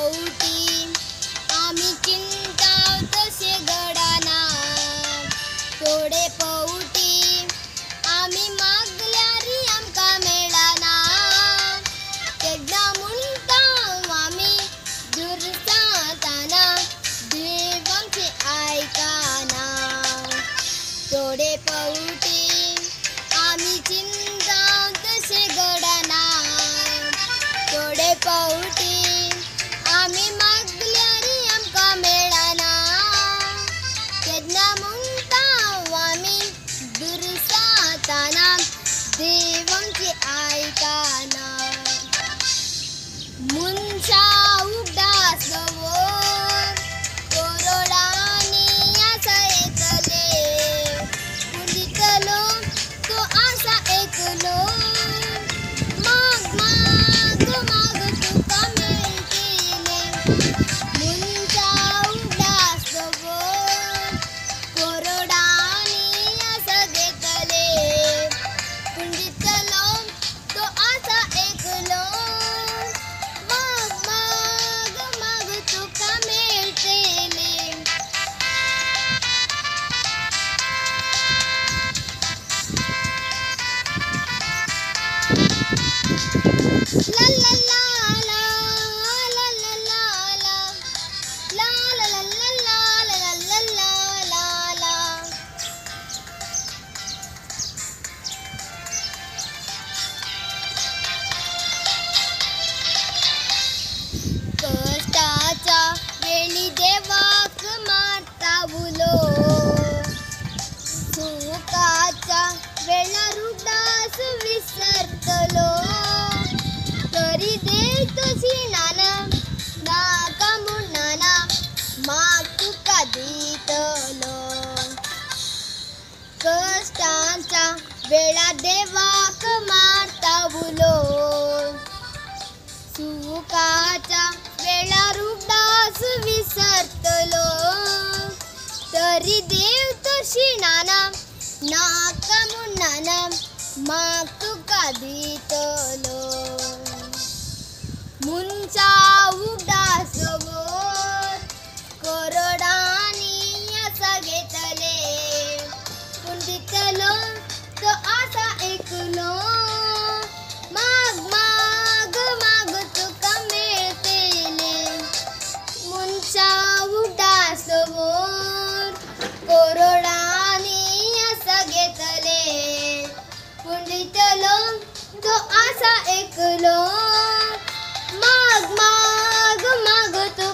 पौटी आम्ही चिंताव तसे गडाना थोडे पौटी आम्ही मागल्यारी आमका मेळाना तेन्ना म्हणटाव आमी दुरसाताना देव आमचे आयकाना थोडे पौटी आम्ही चिंताव तसे गडाना थोडे पौटी आम्ही मागल्यारी आमका मेळाना तेन्ना म्हणटाव आमी दुरसाताना देव आमचे आयकाना मुनशा उगडासवर कोरडानी आसा एकले कुंडितलो तो आसा एकलो माग माग माग तुका मेळटले मुनशा उगडासवर कोरडानी आसा एकले कुंडितलो तो आसा एकलो माग माग माग तुका मेळटले ला ला ला ला ला ला ला ला ला ला ला ला ला ला ला ला कष्टाच्या वेळी देवाक मारतावलो सुखाच्या वेळार उदास विसरतलो तरी देव तशी नाना नाका म्हणना माग तुका दितलो कष्टाच्या वेळार देवाक मारतावलो सुखाच्या वेळार उदास विसरतलो तरी देव तशी नाना नाका म्हणना माग तुका दितलो मुनशा उगडासवर कोरडानी आसा घेतले कुंडितलो तो आसा एकलो माग माग माग तुका मेळटले मुनशा उगडासवर कोरडानी आसा घेतले कुंडितलो तो आसा एकलो माग माग माग तू